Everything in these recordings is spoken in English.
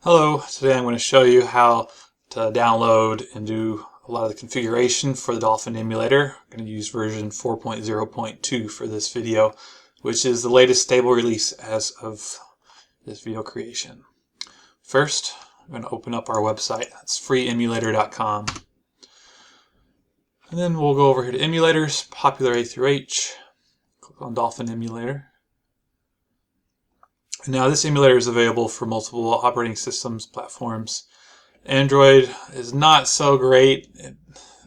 Hello, today I'm going to show you how to download and do a lot of the configuration for the Dolphin emulator. I'm going to use version 4.0.2 for this video, which is the latest stable release as of this video creation. First, I'm going to open up our website. That's freeemulator.com. And then we'll go over here to Emulators, Popular A through H. Click on Dolphin Emulator. Now this emulator is available for multiple operating systems, platforms. Android is not so great. It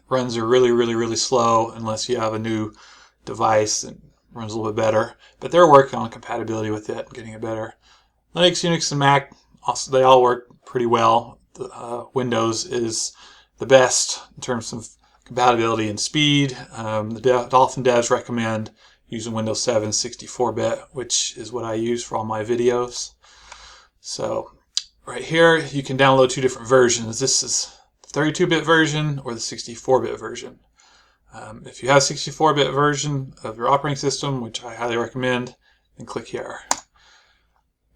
runs really slow unless you have a new device that runs a little bit better. But they're working on compatibility with it, getting it better. Linux, Unix, and Mac, also, they all work pretty well. Windows is the best in terms of compatibility and speed. The Dolphin devs recommend using Windows 7 64-bit, which is what I use for all my videos. So right here you can download two different versions. This is the 32-bit version or the 64-bit version. If you have a 64-bit version of your operating system, which I highly recommend, then click here.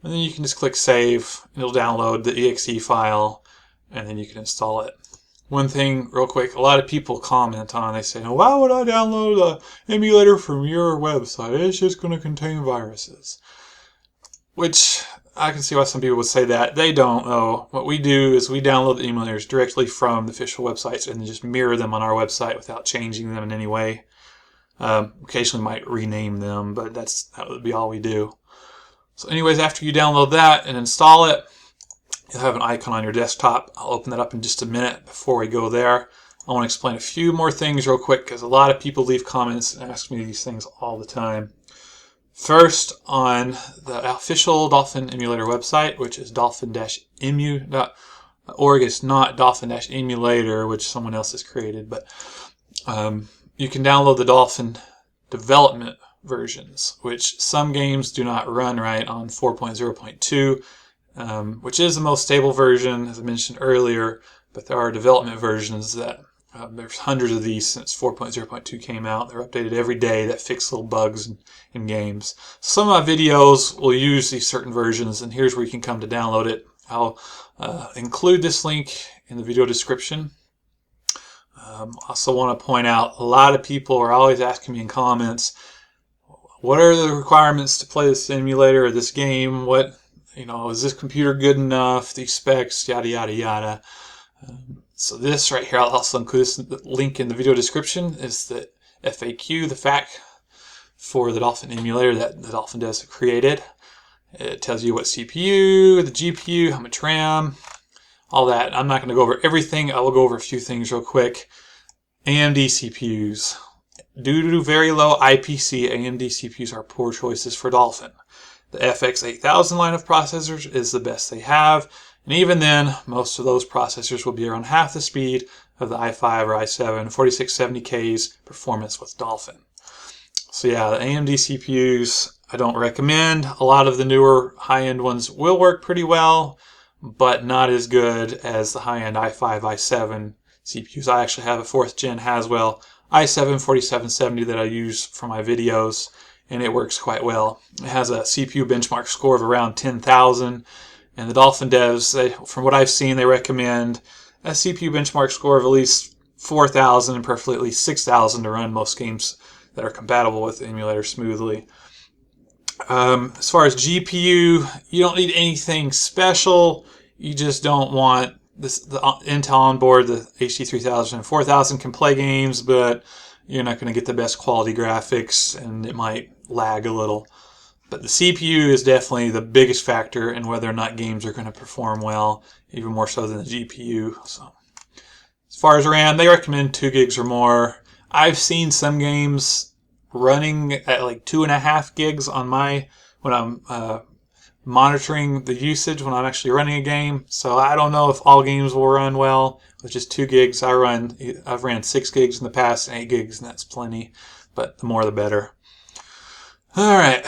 And then you can just click save, and it'll download the exe file, and then you can install it. One thing real quick, a lot of people comment on, they say, "Now, why would I download an emulator from your website? It's just going to contain viruses." Which, I can see why some people would say that. They don't know. What we do is we download the emulators directly from the official websites and then just mirror them on our website without changing them in any way. Occasionally might rename them, but that would be all we do. So anyways, after you download that and install it, you'll have an icon on your desktop. I'll open that up in just a minute. Before we go there, I want to explain a few more things real quick because a lot of people leave comments and ask me these things all the time. First, on the official Dolphin emulator website, which is dolphin-emu.org, it's not dolphin-emulator, which someone else has created, but you can download the Dolphin development versions, which some games do not run right on 4.0.2. Which is the most stable version, as I mentioned earlier, but there are development versions that there's hundreds of these since 4.0.2 came out. They're updated every day that fix little bugs in games. Some of my videos will use these certain versions, and here's where you can come to download it. I'll include this link in the video description. Also want to point out, a lot of people are always asking me in comments, what are the requirements to play this emulator or this game? Is this computer good enough? These specs, yada yada yada. So this right here, I'll also include this link in the video description, is the FAQ, the FAQ for the Dolphin emulator that the Dolphin devs have created. It tells you what CPU, the GPU, how much RAM, all that. I'm not going to go over everything. I will go over a few things real quick. AMD CPUs. Due to very low IPC, AMD CPUs are poor choices for Dolphin. The FX 8000 line of processors is the best they have, and even then, most of those processors will be around half the speed of the i5 or i7 4670K's performance with Dolphin. So yeah, the AMD CPUs I don't recommend. A lot of the newer high-end ones will work pretty well, but not as good as the high-end i5, i7 CPUs. I actually have a 4th gen Haswell i7 4770 that I use for my videos, and it works quite well. It has a CPU benchmark score of around 10,000, and the Dolphin devs, from what I've seen, they recommend a CPU benchmark score of at least 4,000 and preferably at least 6,000 to run most games that are compatible with the emulator smoothly. As far as GPU, you don't need anything special. You just don't want the Intel on board. The HD3000 and 4000 can play games, but you're not going to get the best quality graphics, and it might lag a little. But the CPU is definitely the biggest factor in whether or not games are going to perform well, even more so than the GPU. So, as far as RAM, they recommend 2 gigs or more. I've seen some games running at like 2.5 gigs on when I'm monitoring the usage when I'm actually running a game. So I don't know if all games will run well with just 2 gigs. I've ran 6 gigs in the past and 8 gigs, and that's plenty. But the more the better. Alright,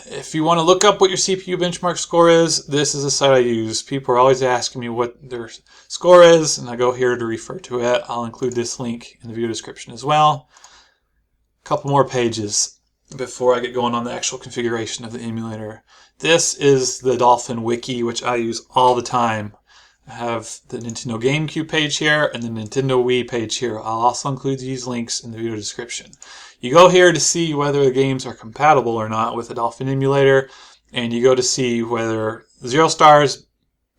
if you want to look up what your CPU benchmark score is, this is a site I use. People are always asking me what their score is, and I go here to refer to it. I'll include this link in the video description as well. A couple more pages. before I get going on the actual configuration of the emulator. This is the Dolphin wiki, which I use all the time. I have the Nintendo GameCube page here and the Nintendo Wii page here. I'll also include these links in the video description. You go here to see whether the games are compatible or not with the Dolphin emulator, and you go to see whether 0 stars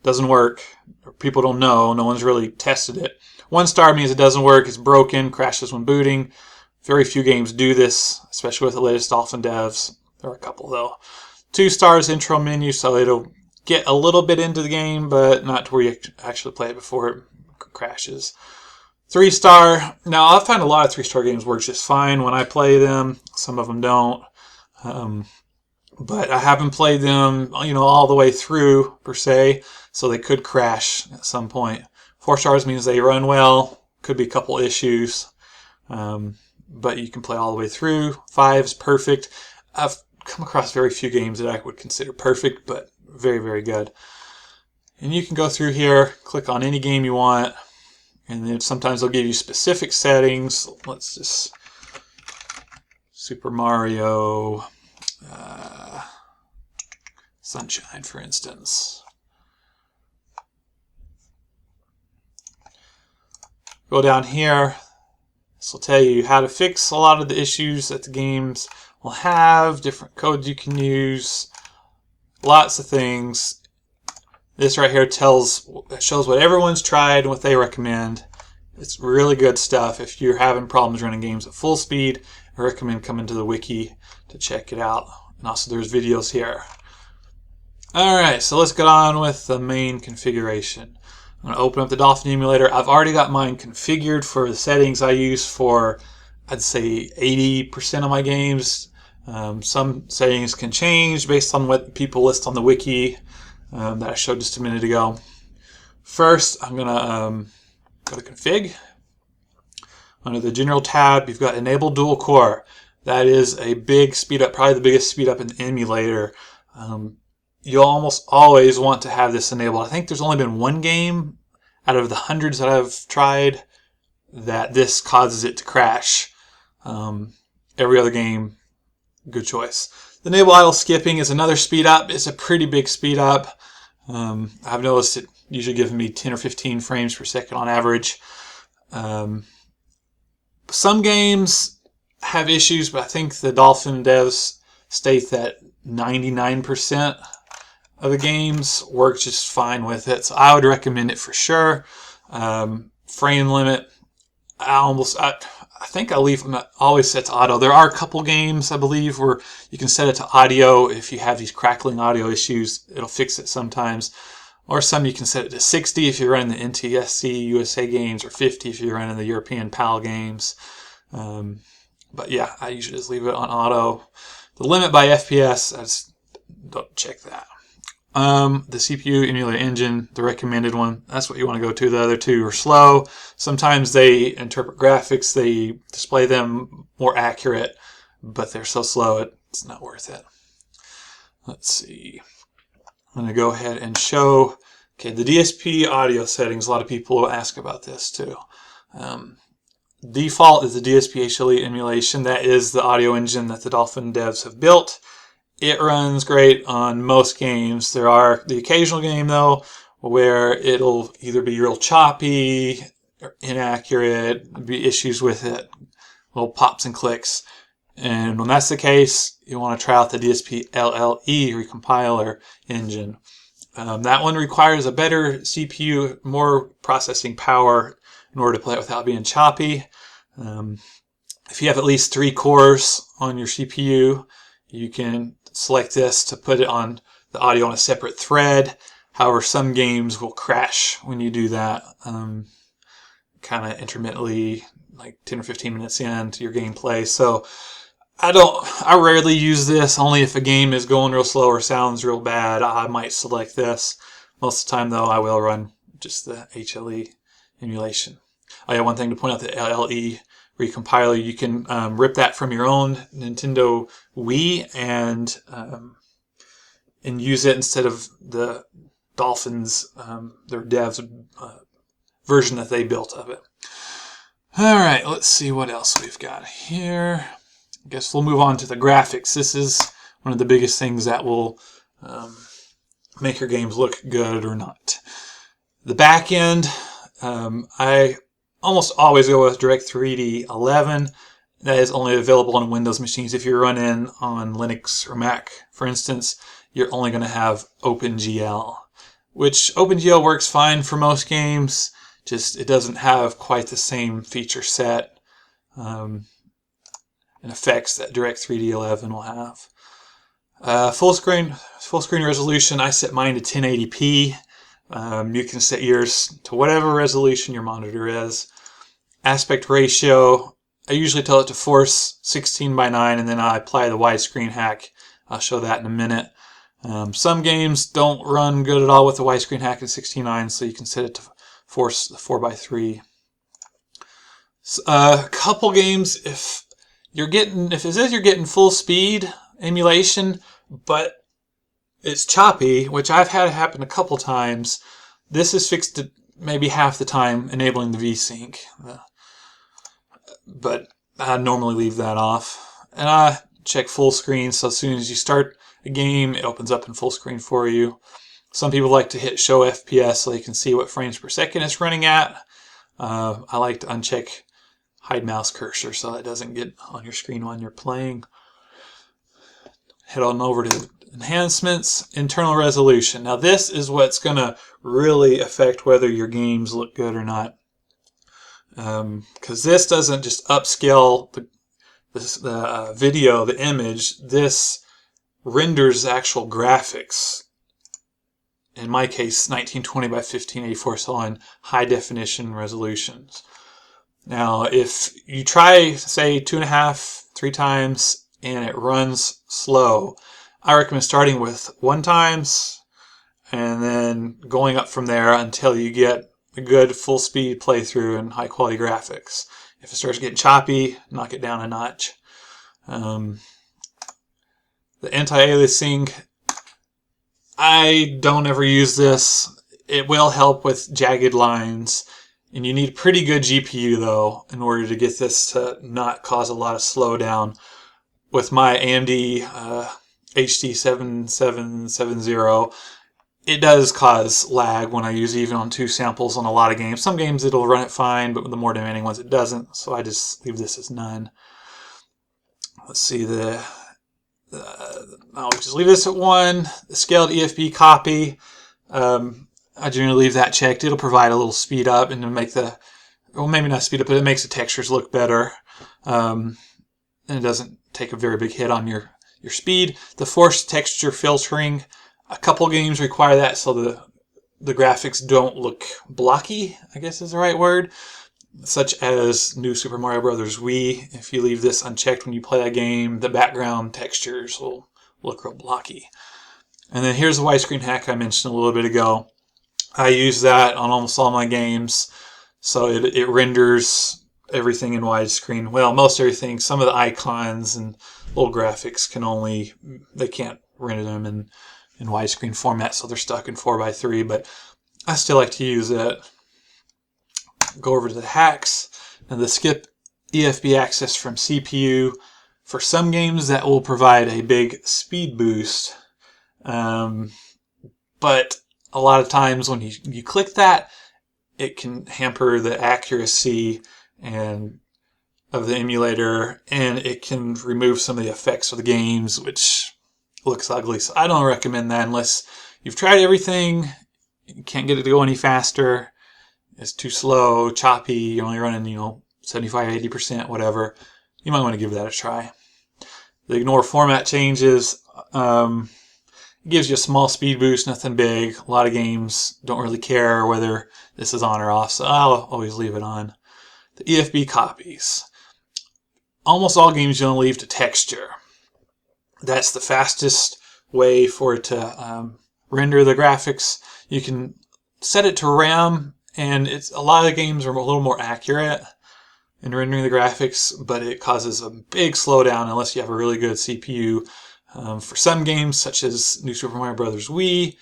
doesn't work, or people don't know, no one's really tested it. 1 star means it doesn't work, it's broken, crashes when booting. Very few games do this, especially with the latest Dolphin devs. There are a couple though. 2 stars intro menu, so it'll get a little bit into the game, but not to where you actually play it before it crashes. 3 star. Now I find a lot of 3-star games work just fine when I play them. Some of them don't. But I haven't played them, all the way through per se, so they could crash at some point. 4 stars means they run well. Could be a couple issues. But you can play all the way through. 5 is perfect. I've come across very few games that I would consider perfect, but very, very good. And you can go through here, click on any game you want, and then sometimes they'll give you specific settings. Let's just Super Mario Sunshine, for instance. Go down here. This will tell you how to fix a lot of the issues that the games will have, different codes you can use, lots of things. This right here shows what everyone's tried and what they recommend. It's really good stuff. If you're having problems running games at full speed, I recommend coming to the wiki to check it out. And also there's videos here. Alright, so let's get on with the main configuration. I'm going to open up the Dolphin emulator. I've already got mine configured for the settings I use for, I'd say, 80% of my games. Some settings can change based on what people list on the wiki that I showed just a minute ago. First, I'm going to go to Config. Under the General tab, you've got Enable Dual Core. That is a big speed up, probably the biggest speed up in the emulator. You'll almost always want to have this enabled. I think there's only been one game out of the hundreds that I've tried that this causes it to crash. Every other game, good choice. The enable idle skipping is another speed up. It's a pretty big speed up. I've noticed it usually gives me 10 or 15 frames per second on average. Some games have issues, but I think the Dolphin devs state that 99% of the games work just fine with it, so I would recommend it for sure. Frame limit, I think I leave them always set to auto. There are a couple games, I believe, where you can set it to audio. If you have these crackling audio issues, it'll fix it sometimes. Or some you can set it to 60 if you're running the NTSC USA games, or 50 if you're running the European PAL games. But yeah, I usually just leave it on auto. The limit by FPS, I just don't check that. The CPU emulator engine, the recommended one, that's what you want to go to. The other two are slow. Sometimes they interpret graphics, they display them more accurate, but they're so slow it's not worth it. Let's see. I'm going to go ahead and show, okay, the DSP audio settings. A lot of people will ask about this too. Default is the DSP HLE emulation. That is the audio engine that the Dolphin devs have built. It runs great on most games. There are the occasional game, though, where it'll either be real choppy or inaccurate, be issues with it, little pops and clicks. And when that's the case, you want to try out the DSP LLE recompiler engine. That one requires a better CPU, more processing power in order to play it without being choppy. If you have at least 3 cores on your CPU, you can select this to put it on the audio on a separate thread. However, some games will crash when you do that, kind of intermittently, like 10 or 15 minutes into your gameplay. So I rarely use this. Only if a game is going real slow or sounds real bad, I might select this. Most of the time, though, I will run just the HLE emulation. Oh yeah, one thing to point out, the LLE recompiler, you can rip that from your own Nintendo Wii and use it instead of the Dolphins, their devs version that they built of it. Alright, let's see what else we've got here. I guess we'll move on to the graphics. This is one of the biggest things that will make your games look good or not. The back end, I almost always go with Direct3D 11. That is only available on Windows machines. If you're running on Linux or Mac, for instance, you're only going to have OpenGL, which OpenGL works fine for most games, just it doesn't have quite the same feature set and effects that Direct3D 11 will have. Full screen resolution, I set mine to 1080p. You can set yours to whatever resolution your monitor is. Aspect ratio, I usually tell it to force 16:9, and then I apply the widescreen hack. I'll show that in a minute. Some games don't run good at all with the widescreen hack in 16:9, so you can set it to force 4:3. A couple games, if it says you're getting full speed emulation, but it's choppy, which I've had happen a couple times, this is fixed to maybe half the time, enabling the VSync. But I normally leave that off. And I check full screen, so as soon as you start a game, it opens up in full screen for you. Some people like to hit show FPS so they can see what frames per second it's running at. I like to uncheck hide mouse cursor so that doesn't get on your screen when you're playing. Head on over to enhancements, internal resolution. Now this is what's going to really affect whether your games look good or not. Because this doesn't just upscale the video, the image. This renders actual graphics. In my case, 1920 by 1584, so on high definition resolutions. Now, if you try, say, 2.5, 3 times, and it runs slow, I recommend starting with 1 times and then going up from there until you get a good full speed playthrough and high quality graphics. If it starts getting choppy, knock it down a notch. The anti-aliasing, I don't ever use this. It will help with jagged lines, and you need a pretty good GPU though in order to get this to not cause a lot of slowdown. With my AMD HD 7770, it does cause lag when I use even on 2 samples on a lot of games. Some games it'll run it fine, but with the more demanding ones it doesn't, so I just leave this as none. Let's see, I'll just leave this at 1. The scaled EFB copy, I generally leave that checked. It'll provide a little speed up and make well, maybe not speed up, but it makes the textures look better. And it doesn't take a very big hit on your speed. The forced texture filtering, a couple games require that so the graphics don't look blocky, I guess is the right word, such as New Super Mario Bros. Wii. If you leave this unchecked when you play a game, the background textures will look real blocky. And then here's the widescreen hack I mentioned a little bit ago. I use that on almost all my games, so it renders everything in widescreen. Well, most everything. Some of the icons and little graphics they can't render them in widescreen format, so they're stuck in 4:3, but I still like to use it. Go over to the hacks, and the skip EFB access from CPU. For some games that will provide a big speed boost, but a lot of times when you click that, it can hamper the accuracy of the emulator, and it can remove some of the effects of the games, which looks ugly. So I don't recommend that unless you've tried everything, you can't get it to go any faster, it's too slow, choppy, you're only running 75-80%, whatever. You might want to give that a try. The ignore format changes. It gives you a small speed boost, nothing big. A lot of games don't really care whether this is on or off, so I'll always leave it on. The EFB copies. Almost all games you'll leave to texture. That's the fastest way for it to render the graphics. You can set it to RAM, and a lot of the games are a little more accurate in rendering the graphics, but it causes a big slowdown unless you have a really good CPU. For some games, such as New Super Mario Bros. Wii,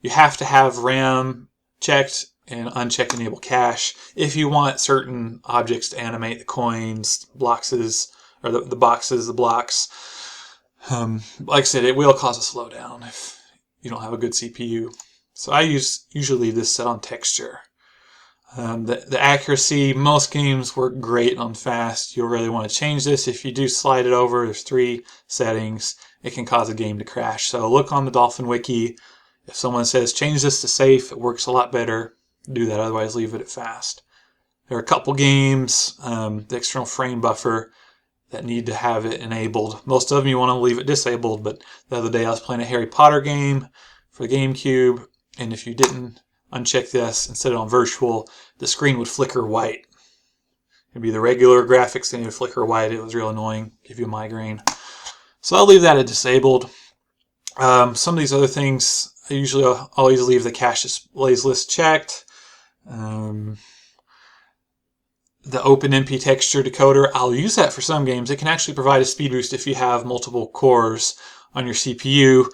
you have to have RAM checked and uncheck enable cache if you want certain objects to animate, the coins, boxes, or the boxes, the blocks. Like I said, it will cause a slowdown if you don't have a good CPU. So I usually leave this set on texture. The accuracy, most games work great on fast. You'll really want to change this. If you do slide it over, there's 3 settings. It can cause a game to crash. So look on the Dolphin Wiki. If someone says change this to safe, it works a lot better. Do that, otherwise leave it at fast. There are a couple games, the external frame buffer, that need to have it enabled. Most of them you want to leave it disabled, but the other day I was playing a Harry Potter game for the GameCube, and if you didn't uncheck this and set it on virtual, the screen would flicker white. It'd be the regular graphics and it would flicker white. It was real annoying, give you a migraine. So I'll leave that at disabled. Some of these other things, I usually always leave the cache displays list checked. The OpenMP texture decoder, I'll use that for some games. It can actually provide a speed boost if you have multiple cores on your CPU,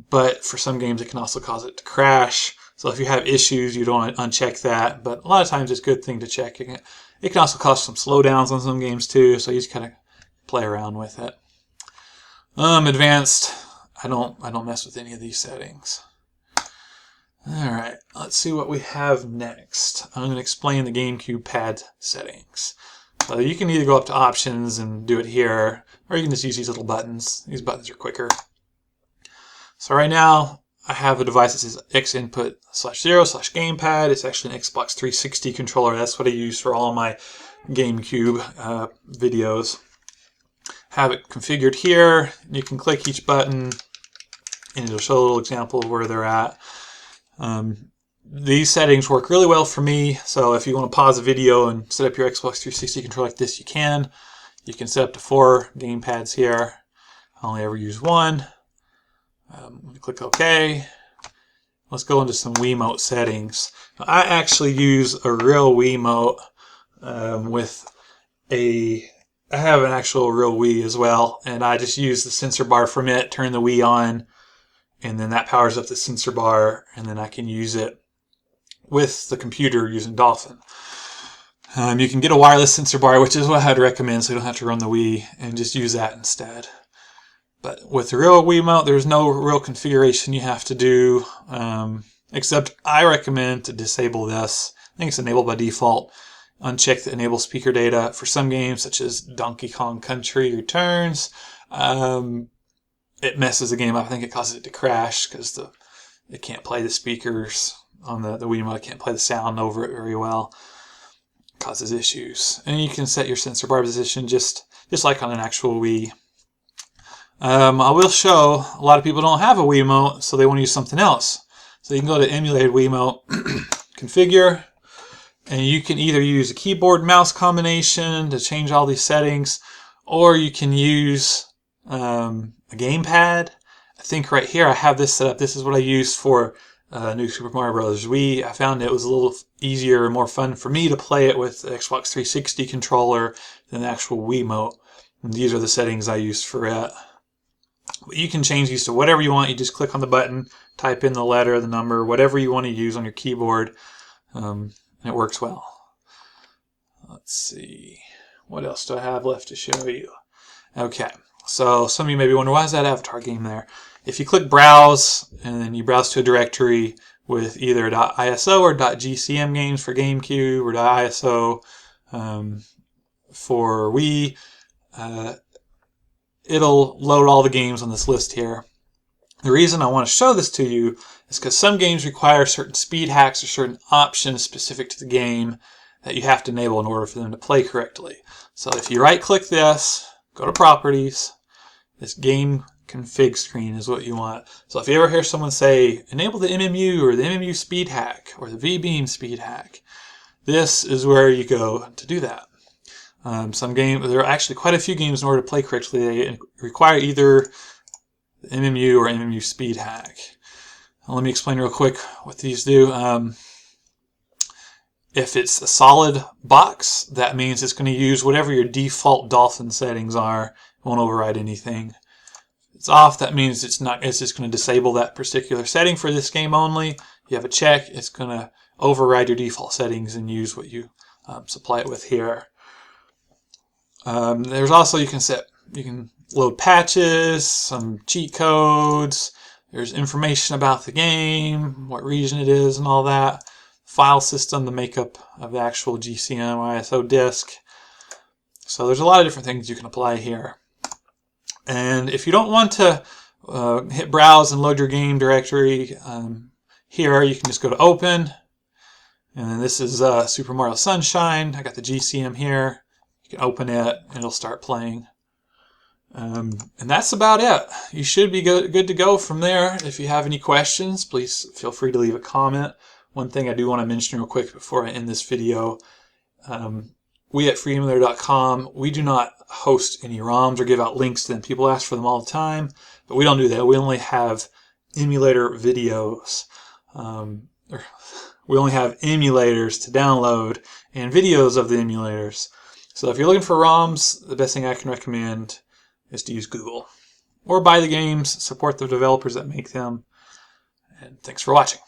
but for some games it can also cause it to crash. So if you have issues, you don't want to uncheck that, but a lot of times it's a good thing to check. It can also cause some slowdowns on some games too, so you just kind of play around with it. Advanced, I don't mess with any of these settings. Alright, let's see what we have next. I'm going to explain the GameCube pad settings. So you can either go up to options and do it here, or you can just use these little buttons. These buttons are quicker. So right now, I have a device that says xinput/0/gamepad. It's actually an Xbox 360 controller. That's what I use for all my GameCube videos. Have it configured here. You can click each button, and it'll show a little example of where they're at. These settings work really well for me, so if you want to pause a video and set up your Xbox 360 controller like this, you can. You can set up to 4 gamepads here. I only ever use 1. Click OK. Let's go into some Wiimote settings. I actually use a real Wiimote I have an actual real Wii as well, and I just use the sensor bar from it, turn the Wii on, and then that powers up the sensor bar, and then I can use it with the computer using Dolphin. You can get a wireless sensor bar, which is what I'd recommend, so you don't have to run the Wii, and just use that instead. But with the real Wiimote, there's no real configuration you have to do, except I recommend to disable this. I think it's enabled by default. Uncheck the enable speaker data for some games, such as Donkey Kong Country Returns. It messes the game up. I think it causes it to crash because it can't play the speakers on the Wiimote. It can't play the sound over it very well. It causes issues. And you can set your sensor bar position just like on an actual Wii. I will show a lot of people don't have a Wiimote, so they want to use something else. So you can go to Emulated Wiimote, Configure, and you can either use a keyboard mouse combination to change all these settings, or you can use a gamepad. I think right here I have this set up. This is what I used for New Super Mario Bros. Wii. I found it was a little easier and more fun for me to play it with the Xbox 360 controller than the actual Wiimote. And these are the settings I used for it. But you can change these to whatever you want. You just click on the button, type in the letter, the number, whatever you want to use on your keyboard. And it works well. Let's see. What else do I have left to show you? Okay. So some of you may be wondering, why is that avatar game there? If you click Browse, and then you browse to a directory with either .iso or .gcm games for GameCube or .iso for Wii, it'll load all the games on this list here. The reason I want to show this to you is because some games require certain speed hacks or certain options specific to the game that you have to enable in order for them to play correctly. So if you right-click this, go to Properties, this Game Config screen is what you want. So if you ever hear someone say, enable the MMU or the MMU speed hack or the V-beam speed hack, this is where you go to do that. There are actually quite a few games in order to play correctly. They require either the MMU or MMU speed hack. Now, let me explain real quick what these do. If it's a solid box, that means it's going to use whatever your default Dolphin settings are. It won't override anything. If it's off, that means it's just going to disable that particular setting for this game only. you have a check, it's going to override your default settings and use what you supply it with here. There's also, you can load patches, some cheat codes. There's information about the game, what region it is, and all that. File system, the makeup of the actual GCM or ISO disk. So there's a lot of different things you can apply here. And if you don't want to hit browse and load your game directory here, you can just go to open. And then this is Super Mario Sunshine. I got the GCM here. You can open it and it'll start playing. And that's about it. You should be good to go from there. If you have any questions, please feel free to leave a comment. One thing I do want to mention real quick before I end this video, we at freeemulator.com, we do not host any ROMs or give out links to them. People ask for them all the time, but we don't do that. We only have emulator videos. We only have emulators to download and videos of the emulators. So if you're looking for ROMs, the best thing I can recommend is to use Google. Or buy the games, support the developers that make them. And thanks for watching.